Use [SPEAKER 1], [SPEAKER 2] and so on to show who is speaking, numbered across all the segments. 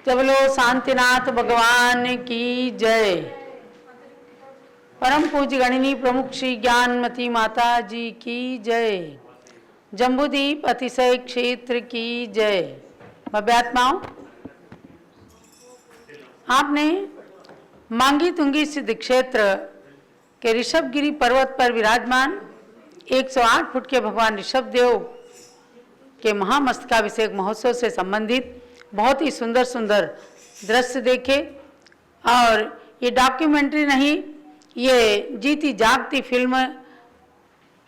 [SPEAKER 1] जय बोलो शांतिनाथ भगवान की जय। परम पूज्य गणिनी प्रमुख श्री ज्ञानमती माता जी की जय। जम्बूद्वीप अतिशय क्षेत्र की जय। भव्यात्माओं, आपने मांगी तुंगी सिद्ध क्षेत्र के ऋषभगिरी पर्वत पर विराजमान 108 फुट के भगवान ऋषभ देव के महामस्तकाभिषेक महोत्सव से संबंधित बहुत ही सुंदर सुंदर दृश्य देखे। और ये डॉक्यूमेंट्री नहीं, ये जीती जागती फिल्म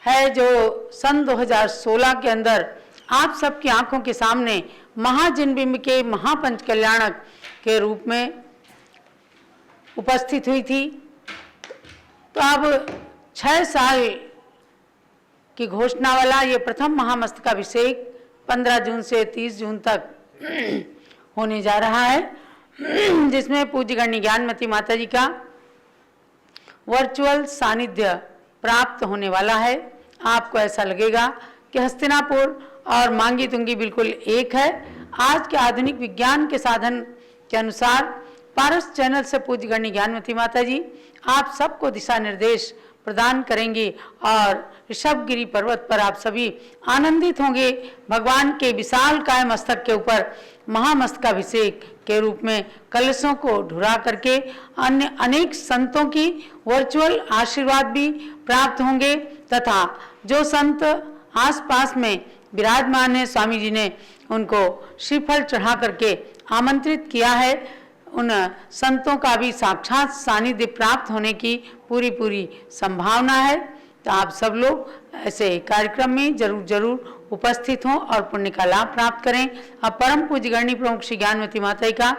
[SPEAKER 1] है जो सन 2016 के अंदर आप सबकी आंखों के सामने महाजिनबिंब के महापंच कल्याणक के रूप में उपस्थित हुई थी। तो अब 6 साल की घोषणा वाला ये प्रथम महामस्तकाभिषेक 15 जून से 30 जून तक होने जा रहा है, जिसमें पूज्य गणनी ज्ञानमती माता जी का वर्चुअल सानिध्य प्राप्त होने वाला है। आपको ऐसा लगेगा कि हस्तिनापुर और मांगी तुंगी बिल्कुल एक है। आज के आधुनिक विज्ञान के साधन के अनुसार पारस चैनल से पूज्य गणनी ज्ञानमती माता जी आप सबको दिशा निर्देश प्रदान करेंगे और ऋषभगिरी पर्वत पर आप सभी आनंदित होंगे। भगवान के विशाल काय मस्तक के ऊपर महामस्तकाभिषेक के रूप में कलशों को ढुरा करके अन्य अनेक संतों की वर्चुअल आशीर्वाद भी प्राप्त होंगे तथा जो संत आसपास में विराजमान है, स्वामी जी ने उनको श्रीफल चढ़ा करके आमंत्रित किया है। उन संतों का भी साक्षात सानिध्य प्राप्त होने की पूरी संभावना है। तो आप सब लोग ऐसे कार्यक्रम में जरूर उपस्थित हों और पुण्य का लाभ प्राप्त करें। अब परम पूज्य गणनी प्रमुख श्री ज्ञानमती माता का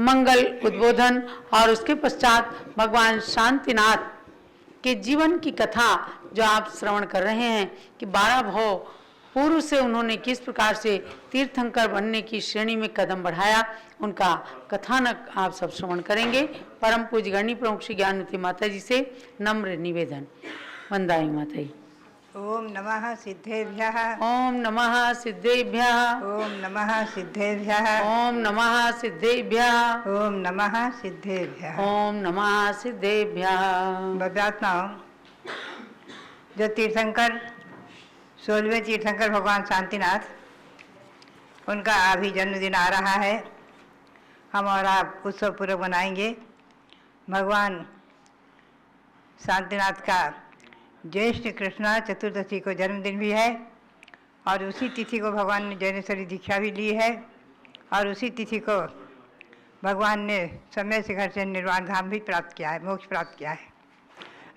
[SPEAKER 1] मंगल उद्बोधन और उसके पश्चात भगवान शांतिनाथ के जीवन की कथा जो आप श्रवण कर रहे हैं कि 12 भव पूर्व से उन्होंने किस प्रकार से तीर्थंकर बनने की श्रेणी में कदम बढ़ाया, उनका कथानक आप सब श्रवण करेंगे। परम पूज्य गणनी प्रमुख श्री ज्ञानमती माता जी से नम्र निवेदन। वंदाई माता जी।
[SPEAKER 2] ओम नमः सिद्धेभ्यः।
[SPEAKER 1] ओम नमः सिद्धेभ्यः।
[SPEAKER 2] ओम नमः सिद्धेभ्यः।
[SPEAKER 1] ओम नमः सिद्धेभ्यः।
[SPEAKER 2] ओम नमः सिद्धेभ्यः।
[SPEAKER 1] ओम नमः सिद्धेभ्यः।
[SPEAKER 2] भव्यात्माओं, जो तीर्थंकर 16वें तीर्थंकर भगवान शांतिनाथ, उनका अभी जन्मदिन आ रहा है। हम और आप उत्सव पूर्वक मनाएंगे। भगवान शांतिनाथ का ज्येष्ठ कृष्णा चतुर्दशी को जन्मदिन भी है और उसी तिथि को भगवान ने जैनेश्वरी दीक्षा भी ली है और उसी तिथि को भगवान ने समय शिखर से निर्वाण धाम भी प्राप्त किया है, मोक्ष प्राप्त किया है।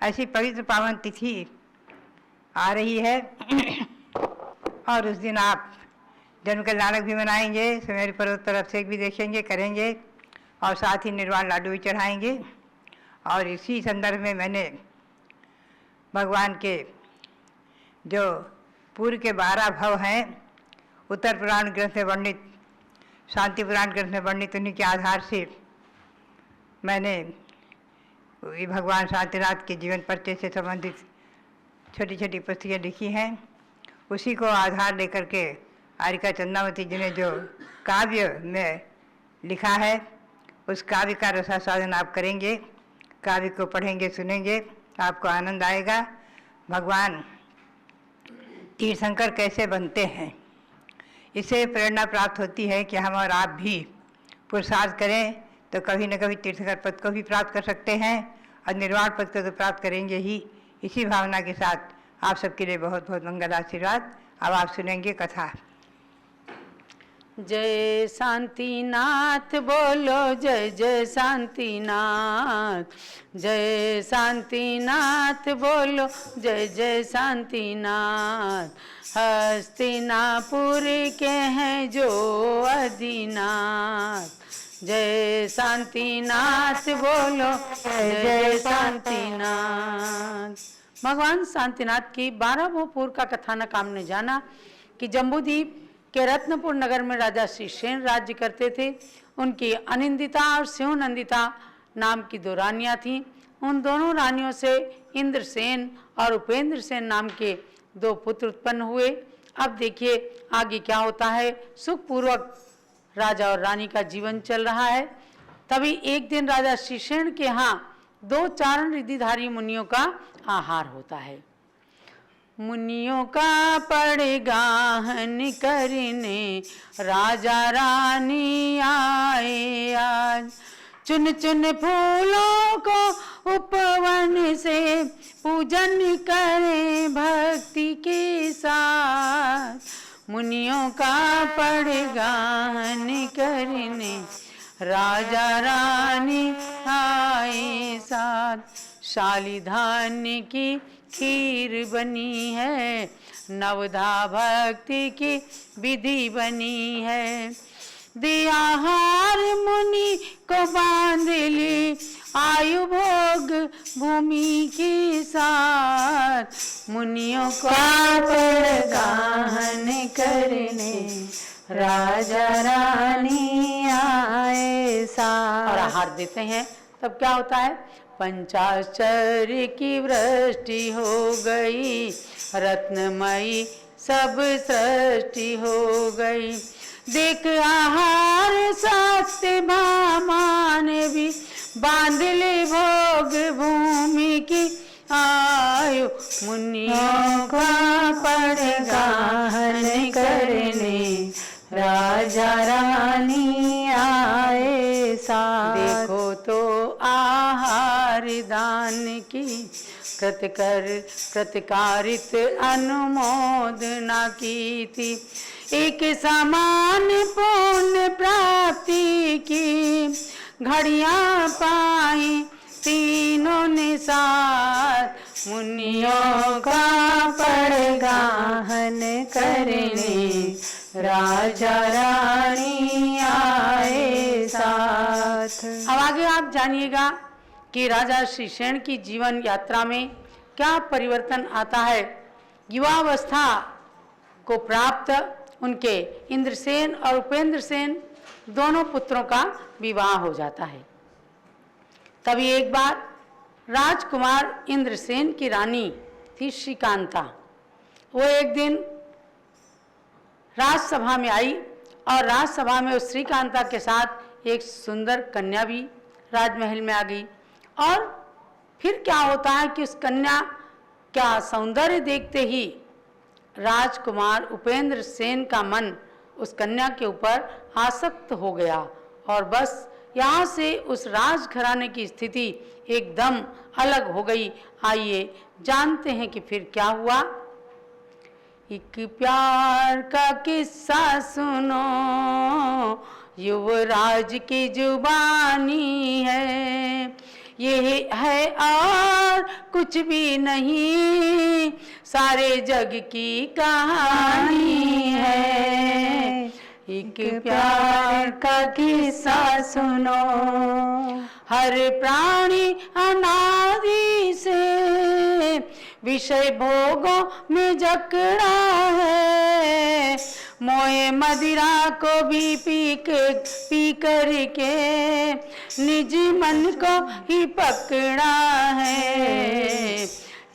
[SPEAKER 2] ऐसी पवित्र पावन तिथि आ रही है और उस दिन आप जन्म कल्याणक भी मनाएंगे, सुमेरु पर्वत पर अभिषेक भी देखेंगे, करेंगे और साथ ही निर्वाण लाडू भी चढ़ाएंगे। और इसी संदर्भ में मैंने भगवान के जो पूर्व के 12 भव हैं, उत्तर पुराण ग्रंथ में वर्णित, शांति पुराण ग्रंथ में वर्णित, उन्हीं के आधार से मैंने भगवान शांतिनाथ के जीवन परिचय से संबंधित छोटी छोटी पुस्तकें लिखी हैं। उसी को आधार लेकर के आरिका चंद्रावती जी ने जो काव्य में लिखा है, उस काव्य का रसास्वादन आप करेंगे। काव्य को पढ़ेंगे, सुनेंगे, आपको आनंद आएगा। भगवान तीर्थंकर कैसे बनते हैं, इससे प्रेरणा प्राप्त होती है कि हम और आप भी पुरुषार्थ करें तो कभी न कभी तीर्थंकर पद को भी प्राप्त कर सकते हैं और निर्वाण पद को तो प्राप्त करेंगे ही। इसी भावना के साथ आप सबके लिए बहुत बहुत मंगल आशीर्वाद। अब आप सुनेंगे कथा।
[SPEAKER 1] जय शांतिनाथ बोलो, जय जय शांतिनाथ। जय शांतिनाथ बोलो, जय जय शांतिनाथ। हस्तिनापुर के हैं जो अधिनाथ। जय शांतिनाथ बोलो, जय जय शांतिनाथ। भगवान शांतिनाथ की 12 भव पूर्व का कथानक हमने जाना कि जम्बूद्वीप के रत्नपुर नगर में राजा श्री सेन राज्य करते थे। उनकी अनिंदिता और शिवनंदिता नाम की 2 रानियां थीं। उन दोनों रानियों से इंद्रसेन और उपेंद्र सेन नाम के 2 पुत्र उत्पन्न हुए। अब देखिए आगे क्या होता है। सुखपूर्वक राजा और रानी का जीवन चल रहा है। तभी एक दिन राजा श्रीसेन के यहाँ 2 चारण रिद्धिधारी मुनियों का आहार होता है। मुनियों का पड़े गाहन करने राजा रानी आए आज, चुन चुन फूलों को उपवन से पूजन करें भक्ति के साथ। मुनियों का पड़े गाहन करने राजा रानी आए साथ। शाली धान्य की खीर बनी है, नवधा भक्ति की विधि बनी है। दिया हार मुनि को बांध ली, आयु भोग भूमि के साथ। मुनियों का गाहन करने राजा रानी आए साथ। और आहार देते हैं, तब क्या होता है? पंचाश्चर्य की वृष्टि हो गई, रत्नमयी सब सृष्टि हो गई। देख आहार सत्यभामा ने भी बांध ले भोग भूमि की आयु। मुनियों का पड़ गाहन करने राजा रानी आए साथ। देखो तो आहार दान की प्रतिकारित अनुमोदना की थी। एक समान पुण्य प्राप्ति की घड़ियां पाई तीनों ने साथ। मुनियों का पड़ गाहन करने राजा रानी आए साथ। अब आगे आप जानिएगा कि राजा श्रीसेन की जीवन यात्रा में क्या परिवर्तन आता है। युवावस्था को प्राप्त उनके इंद्रसेन और उपेंद्रसेन दोनों पुत्रों का विवाह हो जाता है। तभी एक बार राजकुमार इंद्रसेन की रानी थी श्रीकांता। वो एक दिन राजसभा में आई और राजसभा में उस श्रीकांता के साथ एक सुंदर कन्या भी राजमहल में आ गई। और फिर क्या होता है कि उस कन्या का सौंदर्य देखते ही राजकुमार उपेंद्र सेन का मन उस कन्या के ऊपर आसक्त हो गया और बस यहाँ से उस राजघराने की स्थिति एकदम अलग हो गई। आइए जानते हैं कि फिर क्या हुआ। एक प्यार का किस्सा सुनो, युवराज की जुबानी है। ये है और कुछ भी नहीं, सारे जग की कहानी है। एक प्यार का किस्सा सुनो, हर प्राणी अनादि से विषय भोगों में जकड़ा है। मोए मदिरा को भी पी करके निज मन को ही पकड़ा है।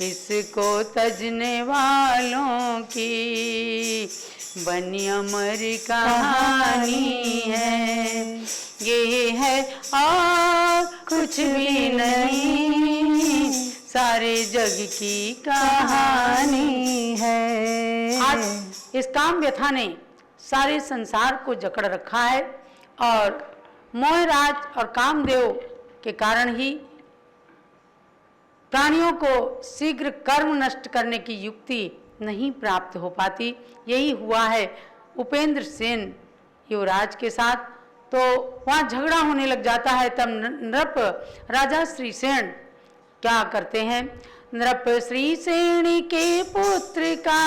[SPEAKER 1] इसको तजने वालों की बनी अमर कहानी है। ये है और कुछ भी नहीं, सारे जग की कहानी है। आज इस काम व्यथा ने सारे संसार को जकड़ रखा है और मोहराज और कामदेव के कारण ही प्राणियों को शीघ्र कर्म नष्ट करने की युक्ति नहीं प्राप्त हो पाती। यही हुआ है उपेंद्र सेन युवराज के साथ। तो वहाँ झगड़ा होने लग जाता है। तब नृप राजा श्रीसेन क्या करते हैं, नृप श्रीसेन के पुत्र का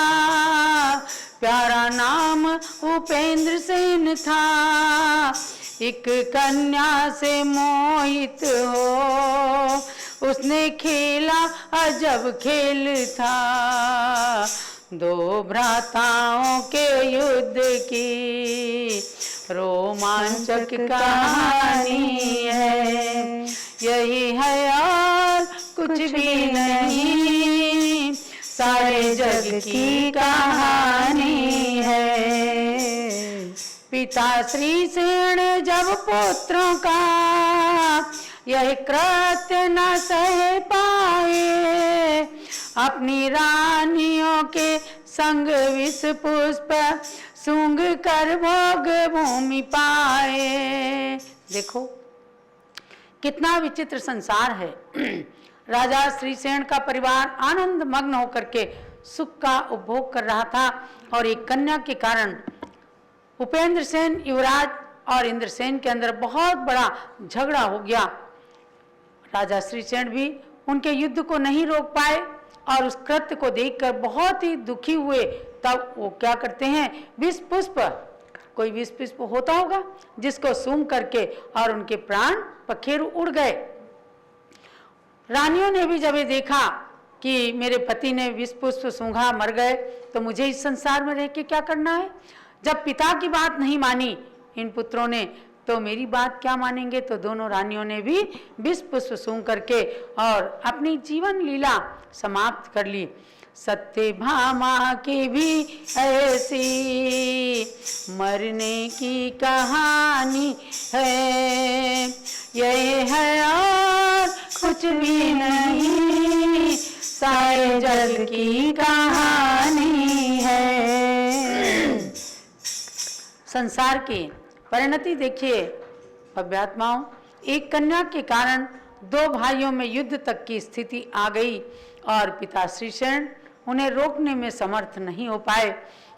[SPEAKER 1] प्यारा नाम उपेंद्र सेन था। एक कन्या से मोहित हो उसने खेला अजब खेल था। दो भ्राताओं के युद्ध की रोमांचक कहानी है। यही है और कुछ भी नहीं, सारे जग की कहानी है। पिता श्री सेन जब पुत्रों का यह कृत्य न सह पाए, अपनी रानियों के संग विष पुष्प सूंघ कर भोग भूमि पाए। देखो कितना विचित्र संसार है। राजा श्रीसेन का परिवार आनंद मग्न होकर के सुख का उपभोग कर रहा था और एक कन्या के कारण उपेंद्र सेन युवराज और इंद्रसेन के अंदर बहुत बड़ा झगड़ा हो गया। राजा श्रीसेन भी उनके युद्ध को नहीं रोक पाए और उस कृत्य को देखकर बहुत ही दुखी हुए। तब वो क्या करते हैं, विष पुष्प, कोई विष पुष्प होता होगा जिसको सूंघ करके और उनके प्राण पखेरु उड़ गए। रानियों ने भी जब ये देखा कि मेरे पति ने विष पुष्प सूंघा, मर गए, तो मुझे इस संसार में रह के क्या करना है। जब पिता की बात नहीं मानी इन पुत्रों ने, तो मेरी बात क्या मानेंगे। तो दोनों रानियों ने भी विष पुष्प सूंघ करके और अपनी जीवन लीला समाप्त कर ली। सत्यभामा की भी ऐसी मरने की कहानी है, यही है और कुछ भी नहीं, सारे जग की कहानी है। संसार की परिणति देखिए भव्यात्माओं, एक कन्या के कारण दो भाइयों में युद्ध तक की स्थिति आ गई और पिता श्रीसेन उन्हें रोकने में समर्थ नहीं हो पाए।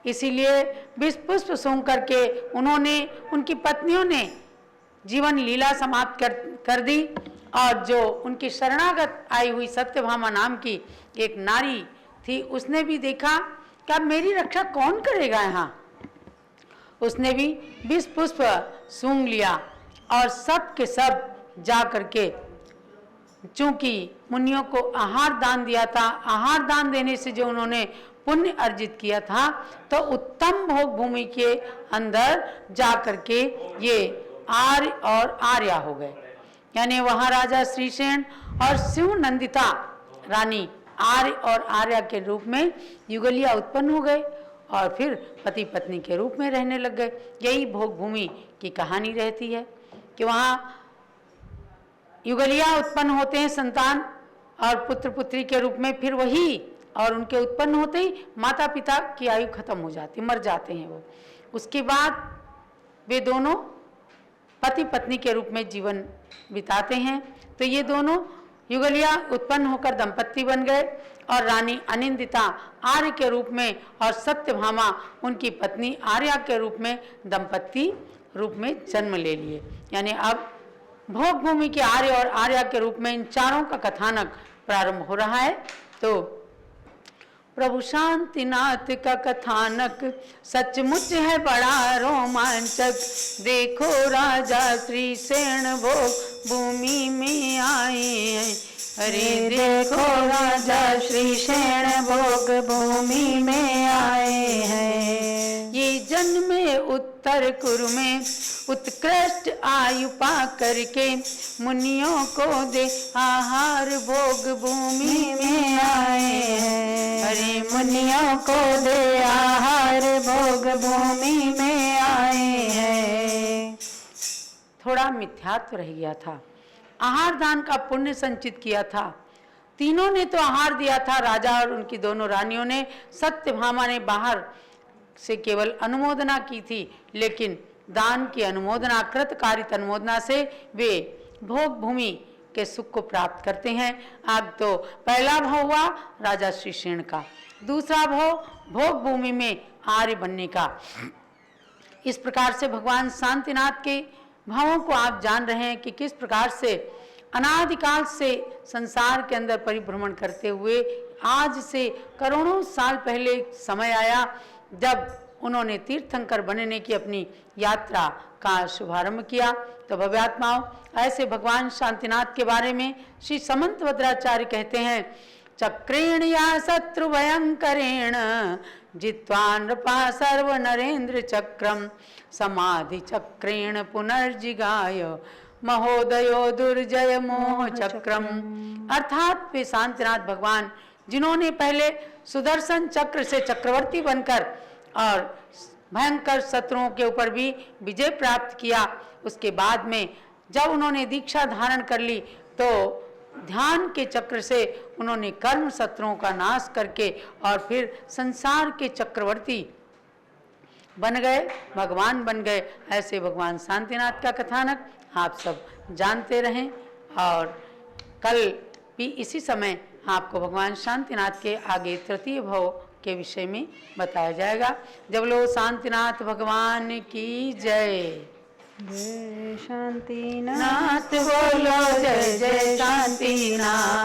[SPEAKER 1] इसीलिए विष पुष्प सूंघ करके उन्होंने, उनकी पत्नियों ने जीवन लीला समाप्त कर दी और जो उनकी शरणागत आई हुई सत्यभामा नाम की एक नारी थी, उसने भी देखा कि अब मेरी रक्षा कौन करेगा यहाँ। उसने भी विष पुष्प सूंघ लिया और सब के सब जा करके, चूंकि मुनियों को आहार दान दिया था, आहार दान देने से जो उन्होंने पुण्य अर्जित किया था, तो उत्तम भोग भूमि के अंदर जा करके ये आर्य और आर्या हो गए। यानी वहां राजा श्रीसेन और शिव नंदिता रानी आर्य और आर्या के रूप में युगलिया उत्पन्न हो गए और फिर पति पत्नी के रूप में रहने लग गए। यही भोग भूमि की कहानी रहती है कि वहाँ युगलिया उत्पन्न होते हैं संतान और पुत्र पुत्री के रूप में, फिर वही और उनके उत्पन्न होते ही माता पिता की आयु खत्म हो जाती, मर जाते हैं वो। उसके बाद वे दोनों पति पत्नी के रूप में जीवन बिताते हैं। तो ये दोनों युगलिया उत्पन्न होकर दंपत्ति बन गए और रानी अनिंदिता आर्य के रूप में और सत्यभामा उनकी पत्नी आर्या के रूप में दंपत्ति रूप में जन्म ले लिए। यानी अब भोग भूमि के आर्य और आर्या के रूप में इन चारों का कथानक प्रारंभ हो रहा है। तो प्रभु शांतिनाथ का कथानक सचमुच है बड़ा रोमांचक, देखो राजा श्रीसेन भोग भूमि में आए हैं। अरे देखो राजा श्रीसेन भोग भूमि में आए हैं। ये जन्मे उत्तर कुरु में उत्कृष्ट आयु पा करके, मुनियों को दे आहार भोग भूमि में आए हैं। अरे मुनियों को दे आहार भोग भूमि में आए हैं। थोड़ा मिथ्यात्व रह गया था, आहार दान का पुण्य संचित किया था। तीनों ने तो आहार दिया था, राजा और उनकी दोनों रानियों ने। सत्यभामा ने बाहर से केवल अनुमोदना की थी, लेकिन दान की अनुमोदना, कृतकारित अनुमोदना से वे भोग भूमि के सुख को प्राप्त करते हैं। अब तो पहला भाव हुआ राजा श्रीसेन का, दूसरा भाव भोग भूमि में आर्य बनने का। इस प्रकार से भगवान शांतिनाथ के भावों को आप जान रहे हैं कि किस प्रकार से अनादिकाल से संसार के अंदर परिभ्रमण करते हुए आज से करोड़ों साल पहले समय आया जब उन्होंने तीर्थंकर बनने की अपनी यात्रा का शुभारंभ किया। तो भव्यात्माओं, ऐसे भगवान शांतिनाथ के बारे में श्री समंत भद्राचार्य कहते हैं, चक्रेण या शत्रु भयंकरेण जित्वा नृपा सर्व नरेंद्र चक्रम, समाधि चक्रेण पुनर्जिगाय महोदयो दुर्जय मोह चक्रम। अर्थात वे शांतिनाथ भगवान जिन्होंने पहले सुदर्शन चक्र से चक्रवर्ती बनकर और भयंकर शत्रुओं के ऊपर भी विजय प्राप्त किया। उसके बाद में जब उन्होंने दीक्षा धारण कर ली तो ध्यान के चक्र से उन्होंने कर्म शत्रुओं का नाश करके और फिर संसार के चक्रवर्ती बन गए, भगवान बन गए। ऐसे भगवान शांतिनाथ का कथानक आप सब जानते रहें और कल भी इसी समय आपको भगवान शांतिनाथ के आगे तृतीय भव के विषय में बताया जाएगा। जब लो शांतिनाथ भगवान की जय।
[SPEAKER 3] जय शांतिनाथ
[SPEAKER 1] नाथ बोलो जय जय शांतिनाथ।